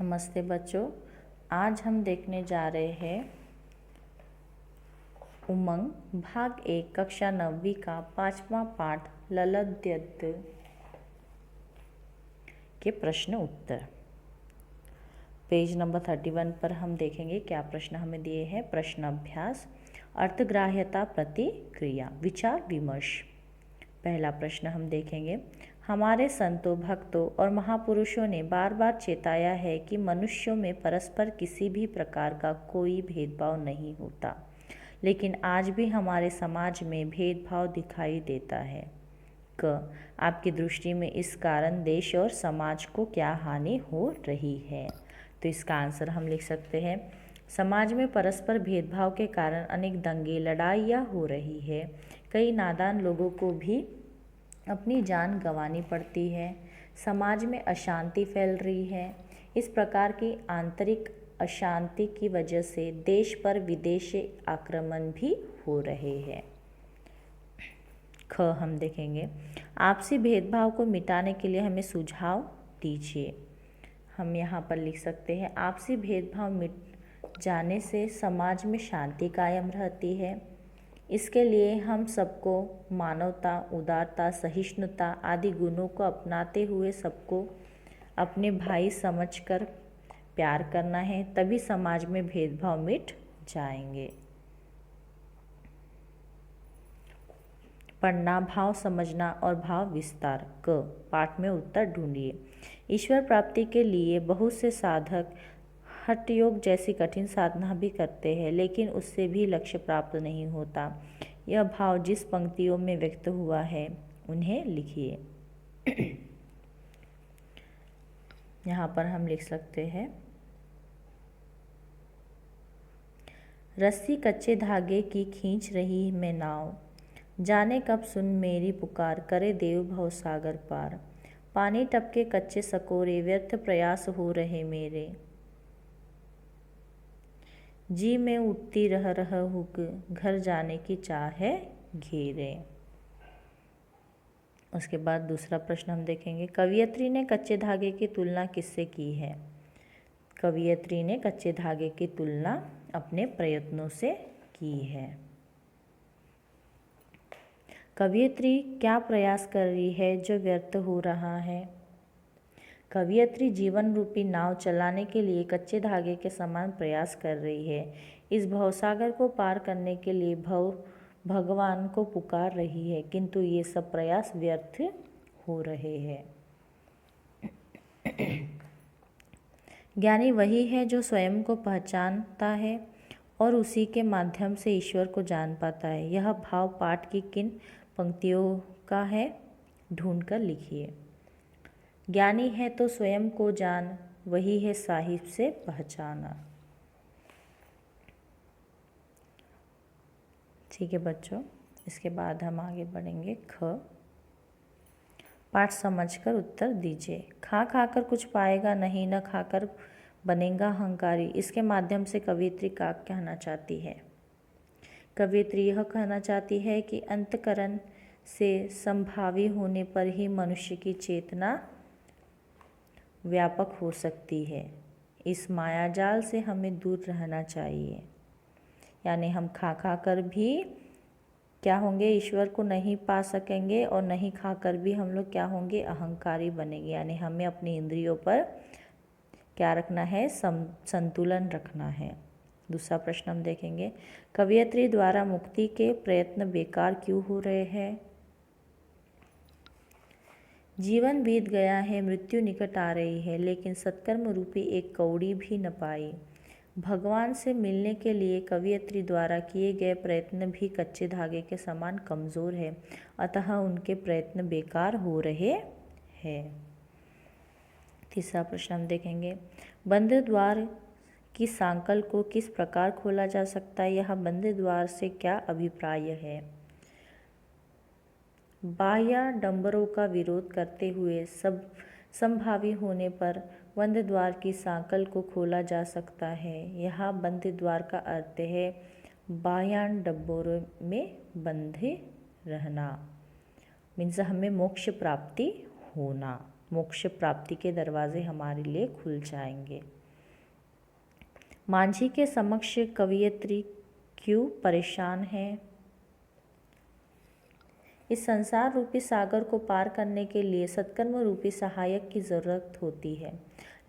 नमस्ते बच्चों, आज हम देखने जा रहे हैं उमंग भाग 1 कक्षा 9वीं का 5वां पाठ ललद्यत के प्रश्न उत्तर। पेज नंबर 31 पर हम देखेंगे क्या प्रश्न हमें दिए हैं। प्रश्न अभ्यास, अर्थग्राह्यता प्रतिक्रिया, विचार विमर्श। पहला प्रश्न हम देखेंगे, हमारे संतों, भक्तों और महापुरुषों ने बार बार चेताया है कि मनुष्यों में परस्पर किसी भी प्रकार का कोई भेदभाव नहीं होता, लेकिन आज भी हमारे समाज में भेदभाव दिखाई देता है। क, आपकी दृष्टि में इस कारण देश और समाज को क्या हानि हो रही है? तो इसका आंसर हम लिख सकते हैं, समाज में परस्पर भेदभाव के कारण अनेक दंगे, लड़ाइयाँ हो रही है। कई नादान लोगों को भी अपनी जान गंवानी पड़ती है। समाज में अशांति फैल रही है। इस प्रकार की आंतरिक अशांति की वजह से देश पर विदेशी आक्रमण भी हो रहे हैं। ख हम देखेंगे, आपसी भेदभाव को मिटाने के लिए हमें सुझाव दीजिए। हम यहाँ पर लिख सकते हैं, आपसी भेदभाव मिट जाने से समाज में शांति कायम रहती है। इसके लिए हम सबको मानवता, उदारता, सहिष्णुता आदि गुणों को अपनाते हुए सबको अपने भाई समझकर प्यार करना है, तभी समाज में भेदभाव मिट जाएंगे। पढ़ना, भाव समझना और भाव विस्तार। क, पाठ में उत्तर ढूंढिए। ईश्वर प्राप्ति के लिए बहुत से साधक हठ योग जैसी कठिन साधना भी करते हैं, लेकिन उससे भी लक्ष्य प्राप्त नहीं होता। यह भाव जिस पंक्तियों में व्यक्त हुआ है उन्हें लिखिए। यहाँ पर हम लिख सकते हैं, रस्सी कच्चे धागे की खींच रही मैं नाव, जाने कब सुन मेरी पुकार, करे देव भव सागर पार। पानी टपके कच्चे सकोरे, व्यर्थ प्रयास हो रहे मेरे, जी में उठती रह हुक, घर जाने की चाह है घेरे। उसके बाद दूसरा प्रश्न हम देखेंगे, कवियत्री ने कच्चे धागे की तुलना किससे की है? कवियत्री ने कच्चे धागे की तुलना अपने प्रयत्नों से की है। कवियत्री क्या प्रयास कर रही है जो व्यर्थ हो रहा है? कवियत्री जीवन रूपी नाव चलाने के लिए कच्चे धागे के समान प्रयास कर रही है। इस भवसागर को पार करने के लिए भगवान को पुकार रही है, किंतु ये सब प्रयास व्यर्थ हो रहे हैं। ज्ञानी वही है जो स्वयं को पहचानता है और उसी के माध्यम से ईश्वर को जान पाता है। यह भाव पाठ की किन पंक्तियों का है? ढूंढकर लिखिए। ज्ञानी है तो स्वयं को जान, वही है साहिब से पहचाना। ठीक है बच्चों, इसके बाद हम आगे बढ़ेंगे। ख, पाठ समझकर उत्तर दीजिए। खा खाकर कुछ पाएगा नहीं, न खाकर बनेगा अहंकारी। इसके माध्यम से कवियत्री क्या कहना चाहती है? कवियत्री यह कहना चाहती है कि अंतःकरण से संभावी होने पर ही मनुष्य की चेतना व्यापक हो सकती है। इस मायाजाल से हमें दूर रहना चाहिए। यानी हम खा कर भी क्या होंगे? ईश्वर को नहीं पा सकेंगे, और नहीं खाकर भी हम लोग क्या होंगे? अहंकारी बनेंगे। यानी हमें अपनी इंद्रियों पर क्या रखना है? संतुलन रखना है। दूसरा प्रश्न हम देखेंगे, कवियत्री द्वारा मुक्ति के प्रयत्न बेकार क्यों हो रहे हैं? जीवन बीत गया है, मृत्यु निकट आ रही है, लेकिन सत्कर्म रूपी एक कौड़ी भी न पाई। भगवान से मिलने के लिए कवियत्री द्वारा किए गए प्रयत्न भी कच्चे धागे के समान कमज़ोर है, अतः उनके प्रयत्न बेकार हो रहे हैं। तीसरा प्रश्न हम देखेंगे, बंद द्वार की सांकल को किस प्रकार खोला जा सकता है? यह बंद द्वार से क्या अभिप्राय है? बाह्याडंबरों का विरोध करते हुए सब संभावी होने पर बंद द्वार की सांकल को खोला जा सकता है। यहाँ बंद द्वार का अर्थ है बाह्याडंबरों में बंधे रहना, मीन्स हमें मोक्ष प्राप्ति होना। मोक्ष प्राप्ति के दरवाजे हमारे लिए खुल जाएंगे। मांझी के समक्ष कवयित्री क्यों परेशान है? इस संसार रूपी सागर को पार करने के लिए सत्कर्म रूपी सहायक की ज़रूरत होती है,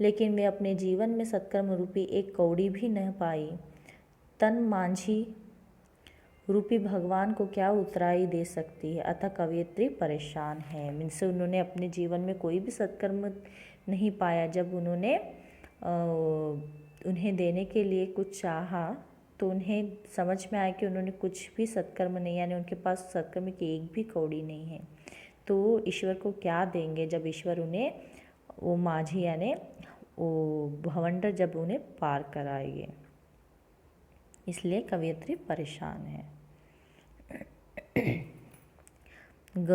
लेकिन वे अपने जीवन में सत्कर्म रूपी एक कौड़ी भी न पाई। तन मांझी रूपी भगवान को क्या उतराई दे सकती है, अतः कवयित्री परेशान है। मीन्स उन्होंने अपने जीवन में कोई भी सत्कर्म नहीं पाया। जब उन्होंने उन्हें देने के लिए कुछ चाहा तो उन्हें समझ में आया कि उन्होंने कुछ भी सत्कर्म नहीं, यानी उनके पास सत्कर्म की एक भी कौड़ी नहीं है, तो ईश्वर को क्या देंगे जब ईश्वर उन्हें वो माझी यानी वो भवंडर जब उन्हें पार कराएंगे। इसलिए कवयित्री परेशान है। ग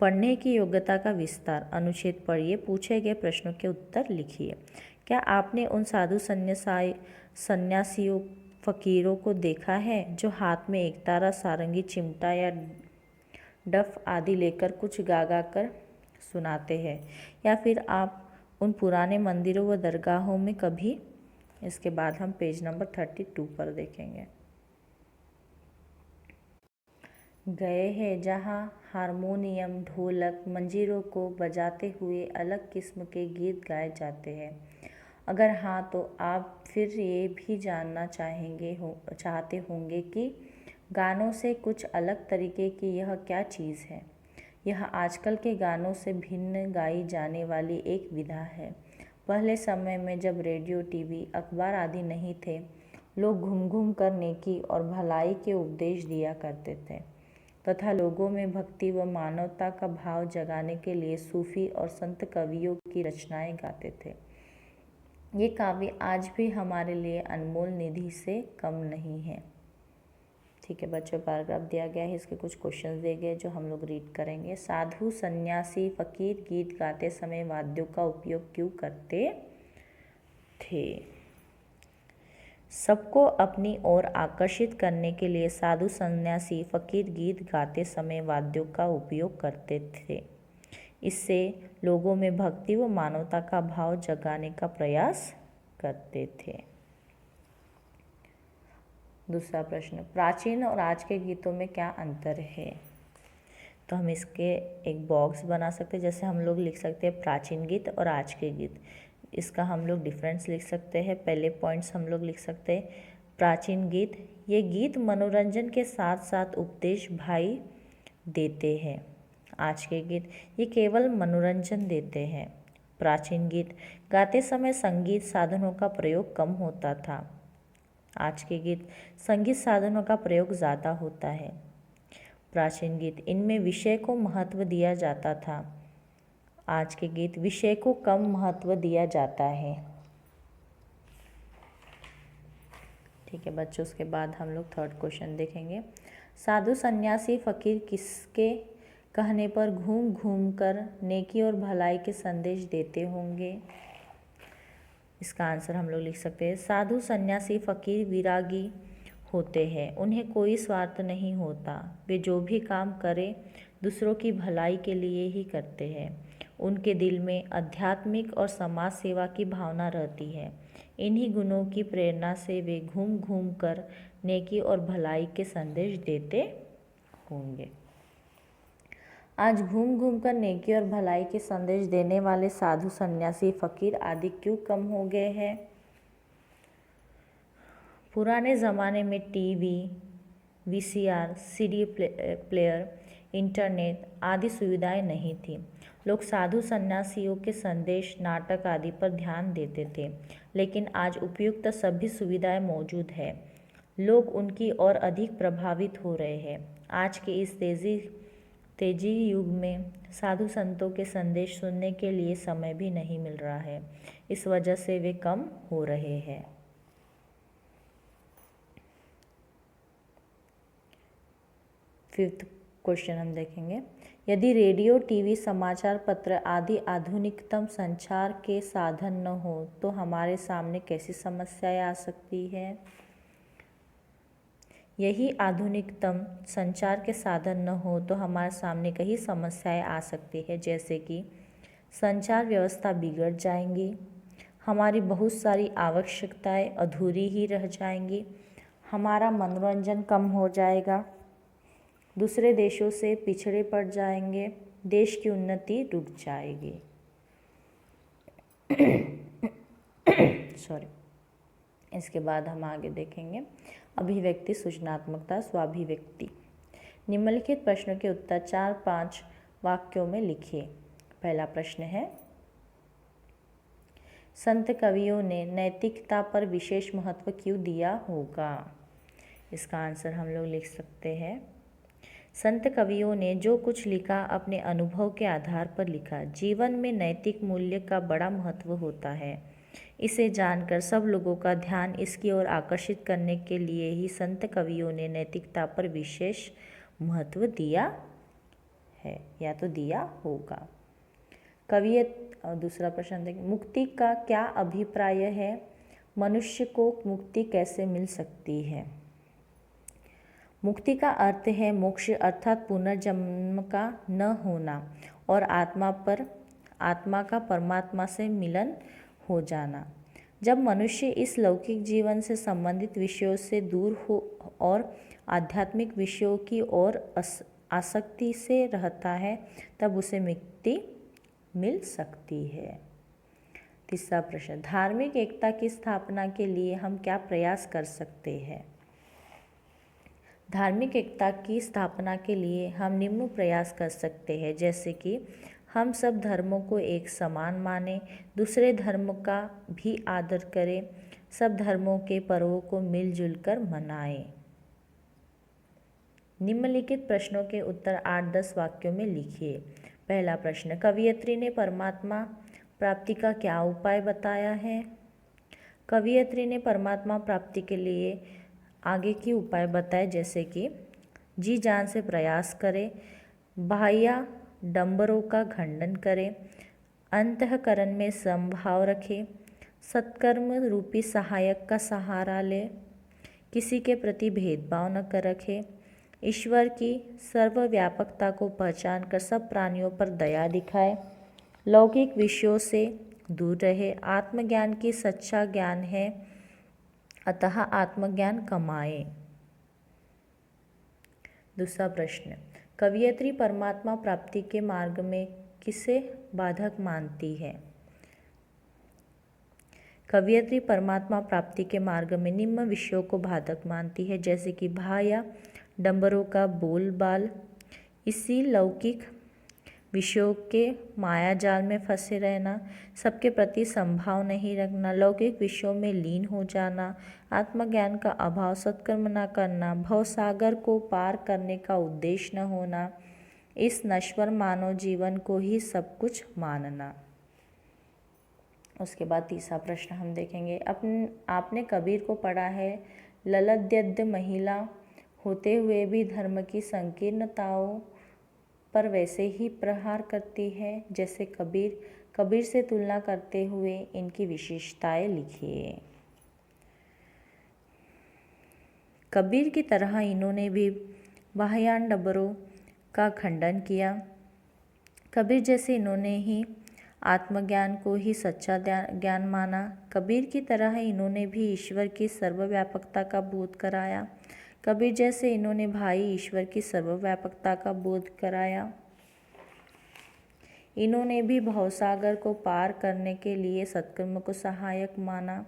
पढ़ने की योग्यता का विस्तार। अनुच्छेद पढ़िए, पूछे गए प्रश्नों के उत्तर लिखिए। क्या आपने उन साधु सन्यासियों फकीरों को देखा है जो हाथ में एक तारा, सारंगी, चिमटा या डफ आदि लेकर कुछ गा गा कर सुनाते हैं? या फिर आप उन पुराने मंदिरों व दरगाहों में कभी, इसके बाद हम पेज नंबर 32 पर देखेंगे, गए हैं जहाँ हारमोनियम, ढोलक, मंजीरों को बजाते हुए अलग किस्म के गीत गाए जाते हैं? अगर हाँ तो आप फिर ये भी जानना चाहते होंगे कि गानों से कुछ अलग तरीके की यह क्या चीज़ है। यह आजकल के गानों से भिन्न गाई जाने वाली एक विधा है। पहले समय में जब रेडियो, टीवी, अखबार आदि नहीं थे, लोग घूम घूम कर नेकी और भलाई के उपदेश दिया करते थे तथा लोगों में भक्ति व मानवता का भाव जगाने के लिए सूफी और संत कवियों की रचनाएं गाते थे। ये काव्य आज भी हमारे लिए अनमोल निधि से कम नहीं है। ठीक है बच्चों, पैराग्राफ दिया गया है, इसके कुछ क्वेश्चंस दिए गए जो हम लोग रीड करेंगे। साधु, सन्यासी, फकीर गीत गाते समय वाद्यों का उपयोग क्यों करते थे? सबको अपनी ओर आकर्षित करने के लिए साधु, सन्यासी, फकीर गीत गाते समय वाद्यों का उपयोग करते थे। इससे लोगों में भक्ति व मानवता का भाव जगाने का प्रयास करते थे। दूसरा प्रश्न, प्राचीन और आज के गीतों में क्या अंतर है? तो हम इसके एक बॉक्स बना सकते हैं, जैसे हम लोग लिख सकते हैं प्राचीन गीत और आज के गीत। इसका हम लोग डिफरेंस लिख सकते हैं। पहले पॉइंट्स हम लोग लिख सकते हैं, प्राचीन गीत, ये गीत मनोरंजन के साथ साथ उपदेश भाई देते हैं। आज के गीत ये केवल मनोरंजन देते हैं। प्राचीन गीत गाते समय संगीत साधनों का प्रयोग कम होता था। आज के गीत संगीत साधनों का प्रयोग ज़्यादा होता है। प्राचीन गीत इनमें विषय को महत्व दिया जाता था। आज के गीत विषय को कम महत्व दिया जाता है। ठीक है बच्चों, उसके बाद हम लोग थर्ड क्वेश्चन देखेंगे। साधु, सन्यासी, फकीर किसके कहने पर घूम घूम कर नेकी और भलाई के संदेश देते होंगे? इसका आंसर हम लोग लिख सकते हैं, साधु, सन्यासी, फकीर विरागी होते हैं। उन्हें कोई स्वार्थ नहीं होता। वे जो भी काम करें दूसरों की भलाई के लिए ही करते हैं। उनके दिल में आध्यात्मिक और समाज सेवा की भावना रहती है। इन्हीं गुणों की प्रेरणा से वे घूम घूम कर नेकी और भलाई के संदेश देते होंगे। आज घूम घूम कर नेकी और भलाई के संदेश देने वाले साधु, सन्यासी, फकीर आदि क्यों कम हो गए हैं? पुराने ज़माने में TV, VCR, CD player, internet आदि सुविधाएं नहीं थी। लोग साधु सन्यासियों के संदेश, नाटक आदि पर ध्यान देते थे, लेकिन आज उपयुक्त सभी सुविधाएं मौजूद है। लोग उनकी ओर अधिक प्रभावित हो रहे हैं। आज के इस तेजी युग में साधु संतों के संदेश सुनने के लिए समय भी नहीं मिल रहा है। इस वजह से वे कम हो रहे हैं। फिफ्थ क्वेश्चन हम देखेंगे, यदि रेडियो, टीवी, समाचार पत्र आदि आधुनिकतम संचार के साधन न हो तो हमारे सामने कैसी समस्याएं आ सकती है? यही आधुनिकतम संचार के साधन न हो तो हमारे सामने कई समस्याएं आ सकती है, जैसे कि संचार व्यवस्था बिगड़ जाएंगी, हमारी बहुत सारी आवश्यकताएं अधूरी ही रह जाएंगी, हमारा मनोरंजन कम हो जाएगा, दूसरे देशों से पिछड़े पड़ जाएंगे, देश की उन्नति रुक जाएगी। सॉरी। इसके बाद हम आगे देखेंगे अभिव्यक्ति, सृजनात्मकता, स्वाभिव्यक्ति। निम्नलिखित प्रश्नों के उत्तर 4-5 वाक्यों में लिखिए। पहला प्रश्न है, संत कवियों ने नैतिकता पर विशेष महत्व क्यों दिया होगा? इसका आंसर हम लोग लिख सकते हैं, संत कवियों ने जो कुछ लिखा अपने अनुभव के आधार पर लिखा। जीवन में नैतिक मूल्य का बड़ा महत्व होता है। इसे जानकर सब लोगों का ध्यान इसकी ओर आकर्षित करने के लिए ही संत कवियों ने नैतिकता पर विशेष महत्व दिया है या तो दिया होगा। दूसरा प्रश्न देखें, मुक्ति का क्या अभिप्राय है? मनुष्य को मुक्ति कैसे मिल सकती है? मुक्ति का अर्थ है मोक्ष, अर्थात पुनर्जन्म का न होना और आत्मा का परमात्मा से मिलन हो जाना। जब मनुष्य इस लौकिक जीवन से संबंधित विषयों से दूर हो और आध्यात्मिक विषयों की ओर आसक्ति से रहता है, तब उसे मुक्ति मिल सकती है। तीसरा प्रश्न, धार्मिक एकता की स्थापना के लिए हम क्या प्रयास कर सकते हैं? धार्मिक एकता की स्थापना के लिए हम निम्न प्रयास कर सकते हैं, जैसे कि हम सब धर्मों को एक समान मानें, दूसरे धर्म का भी आदर करें, सब धर्मों के पर्वों को मिलजुल कर मनाएं। निम्नलिखित प्रश्नों के उत्तर 8-10 वाक्यों में लिखिए। पहला प्रश्न, कवयित्री ने परमात्मा प्राप्ति का क्या उपाय बताया है? कवयित्री ने परमात्मा प्राप्ति के लिए आगे की उपाय बताए, जैसे कि जी जान से प्रयास करें, बाह्य डंबरों का खंडन करें, अंतःकरण में समभाव रखें, सत्कर्म रूपी सहायक का सहारा लें, किसी के प्रति भेदभाव न कर रखें, ईश्वर की सर्वव्यापकता को पहचान कर सब प्राणियों पर दया दिखाए, लौकिक विषयों से दूर रहे, आत्मज्ञान की सच्चा ज्ञान है, अतः आत्मज्ञान कमाए। दूसरा प्रश्न, कवयित्री परमात्मा प्राप्ति के मार्ग में किसे बाधक मानती है? कवयित्री परमात्मा प्राप्ति के मार्ग में निम्न विषयों को बाधक मानती है, जैसे कि बाह्य डंबरों का बोलबाल, इसी लौकिक विषयों के माया जाल में फंसे रहना, सबके प्रति संभाव नहीं रखना, लौकिक विषयों में लीन हो जाना, आत्मज्ञान का अभाव, सत्कर्म न करना, भवसागर को पार करने का उद्देश्य न होना, इस नश्वर मानव जीवन को ही सब कुछ मानना। उसके बाद तीसरा प्रश्न हम देखेंगे, आपने कबीर को पढ़ा है, ललद्यद्य महिला होते हुए भी धर्म की संकीर्णताओं पर वैसे ही प्रहार करती है जैसे कबीर से तुलना करते हुए इनकी विशेषताएं लिखिए। कबीर की तरह इन्होंने भी बाह्याडंबरों का खंडन किया। कबीर जैसे इन्होंने ही आत्मज्ञान को ही सच्चा ज्ञान माना। कबीर की तरह इन्होंने भी ईश्वर की सर्वव्यापकता का बोध कराया। कबीर जैसे इन्होंने भाई ईश्वर की सर्वव्यापकता का बोध कराया। इन्होंने भी भवसागर को पार करने के लिए सत्कर्म को सहायक माना।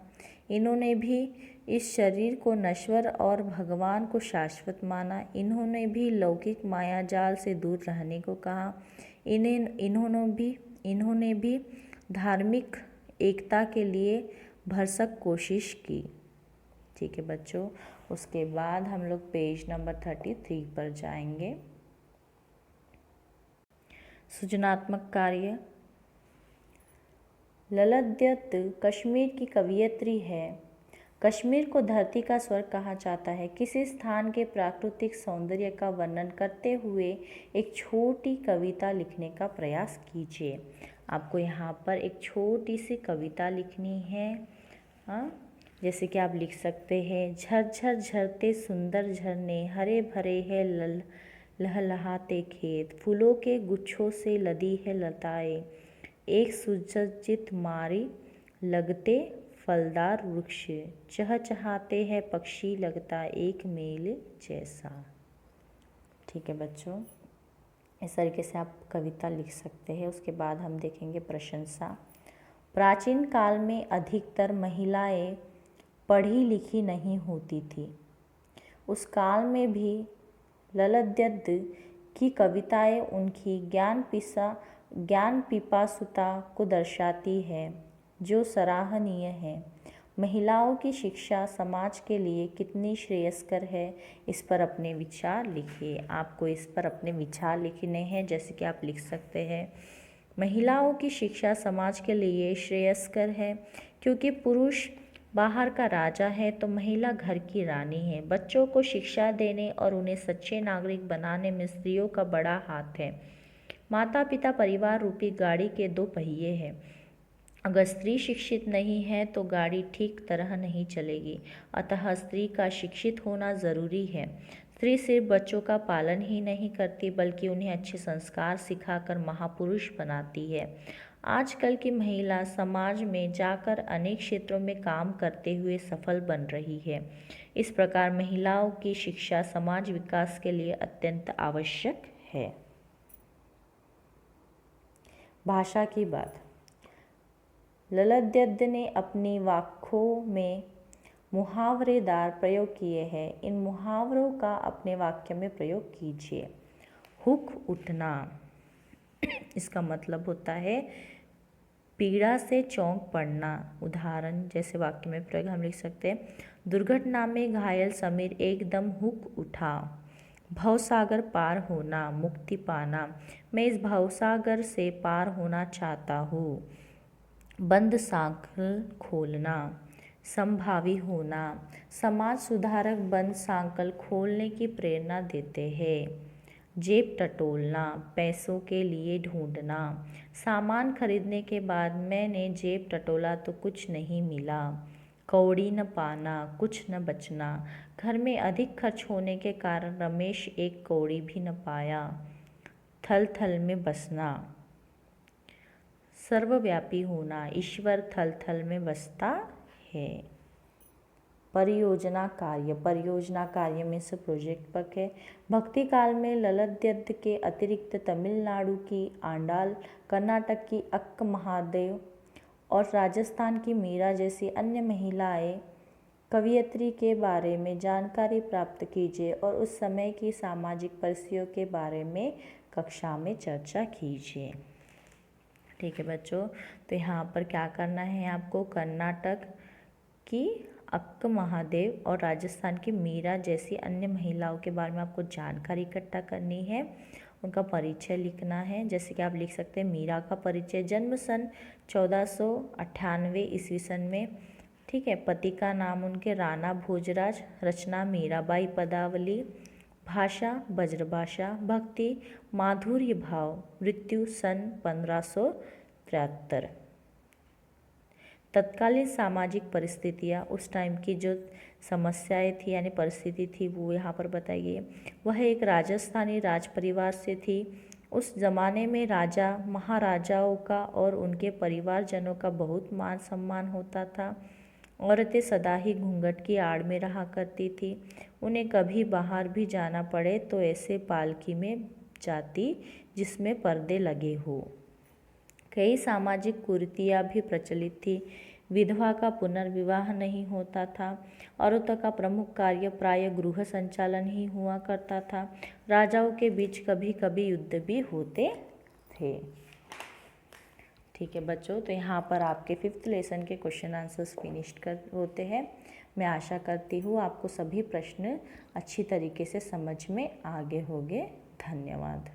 इन्होंने भी इस शरीर को नश्वर और भगवान को शाश्वत माना। इन्होंने भी लौकिक माया जाल से दूर रहने को कहा। इन्होंने भी धार्मिक एकता के लिए भरसक कोशिश की। ठीक है बच्चों, उसके बाद हम लोग पेज नंबर 33 पर जाएंगे। सृजनात्मक कार्य। ललद्यत कश्मीर की कवयित्री है। कश्मीर को धरती का स्वर्ग कहा जाता है। किसी स्थान के प्राकृतिक सौंदर्य का वर्णन करते हुए एक छोटी कविता लिखने का प्रयास कीजिए। आपको यहाँ पर एक छोटी सी कविता लिखनी है। जैसे कि आप लिख सकते हैं, झरझर झरते सुंदर झरने, हरे भरे है लहलहाते खेत, फूलों के गुच्छों से लदी है लताएं, एक सुसज्जित मारी लगते फलदार वृक्ष, चहचहाते हैं पक्षी लगता एक मेल जैसा। ठीक है बच्चों, इस तरीके से आप कविता लिख सकते हैं। उसके बाद हम देखेंगे प्रशंसा। प्राचीन काल में अधिकतर महिलाएं पढ़ी लिखी नहीं होती थी। उस काल में भी ललद्यद की कविताएं उनकी ज्ञान पिपासुता को दर्शाती है, जो सराहनीय है। महिलाओं की शिक्षा समाज के लिए कितनी श्रेयस्कर है, इस पर अपने विचार लिखिए। आपको इस पर अपने विचार लिखने हैं, जैसे कि आप लिख सकते हैं, महिलाओं की शिक्षा समाज के लिए श्रेयस्कर है, क्योंकि पुरुष बाहर का राजा है तो महिला घर की रानी है। बच्चों को शिक्षा देने और उन्हें सच्चे नागरिक बनाने में स्त्रियों का बड़ा हाथ है। माता पिता परिवार रूपी गाड़ी के दो पहिए हैं। अगर स्त्री शिक्षित नहीं है तो गाड़ी ठीक तरह नहीं चलेगी। अतः स्त्री का शिक्षित होना ज़रूरी है। स्त्री सिर्फ बच्चों का पालन ही नहीं करती, बल्कि उन्हें अच्छे संस्कार सिखाकर महापुरुष बनाती है। आजकल की महिला समाज में जाकर अनेक क्षेत्रों में काम करते हुए सफल बन रही है। इस प्रकार महिलाओं की शिक्षा समाज विकास के लिए अत्यंत आवश्यक है। भाषा की बात। ललद्यद ने अपनी वाक्यों में मुहावरेदार प्रयोग किए हैं। इन मुहावरों का अपने वाक्य में प्रयोग कीजिए। हुक उठना, इसका मतलब होता है पीड़ा से चौंक पड़ना। उदाहरण जैसे वाक्य में प्रयोग हम लिख सकते हैं, दुर्घटना में घायल समीर एकदम हुक उठा। भवसागर पार होना, मुक्ति पाना, मैं इस भवसागर से पार होना चाहता हूँ। बंद सांकल खोलना, संभावी होना, समाज सुधारक बंद सांकल खोलने की प्रेरणा देते हैं। जेब टटोलना, पैसों के लिए ढूंढना, सामान खरीदने के बाद मैंने जेब टटोला तो कुछ नहीं मिला। कौड़ी न पाना, कुछ न बचना, घर में अधिक खर्च होने के कारण रमेश एक कौड़ी भी न पाया। थल थल में बसना, सर्वव्यापी होना, ईश्वर थल थल में बसता है। परियोजना कार्य में से प्रोजेक्ट वर्क है। भक्ति काल में ललद्यद के अतिरिक्त तमिलनाडु की आंडाल, कर्नाटक की अक्क महादेव और राजस्थान की मीरा जैसी अन्य महिलाएं कवयित्री के बारे में जानकारी प्राप्त कीजिए और उस समय की सामाजिक परिस्थितियों के बारे में कक्षा में चर्चा कीजिए। ठीक है बच्चों, तो यहाँ पर क्या करना है आपको, कर्नाटक की अक्क महादेव और राजस्थान की मीरा जैसी अन्य महिलाओं के बारे में आपको जानकारी इकट्ठा करनी है। उनका परिचय लिखना है। जैसे कि आप लिख सकते हैं, मीरा का परिचय, जन्म सन 1498 ईस्वी सन में। ठीक है, पति का नाम उनके राणा भोजराज, रचना मीराबाई पदावली, भाषा ब्रजभाषा, भक्ति माधुर्य भाव, मृत्यु सन 1573। तत्कालीन सामाजिक परिस्थितियाँ, उस टाइम की जो समस्याएं थी यानी परिस्थिति थी वो यहाँ पर बताई गई है। वह एक राजस्थानी राज परिवार से थी। उस ज़माने में राजा महाराजाओं का और उनके परिवारजनों का बहुत मान सम्मान होता था। औरतें सदा ही घूंघट की आड़ में रहा करती थी। उन्हें कभी बाहर भी जाना पड़े तो ऐसे पालकी में जाती जिसमें पर्दे लगे हो। कई सामाजिक कुरीतियाँ भी प्रचलित थी। विधवा का पुनर्विवाह नहीं होता था। औरतों का प्रमुख कार्य प्रायः गृह संचालन ही हुआ करता था। राजाओं के बीच कभी कभी युद्ध भी होते थे। ठीक है बच्चों, तो यहाँ पर आपके 5th लेसन के क्वेश्चन आंसर्स फिनिश्ड होते हैं। मैं आशा करती हूँ आपको सभी प्रश्न अच्छी तरीके से समझ में आ गए होंगे। धन्यवाद।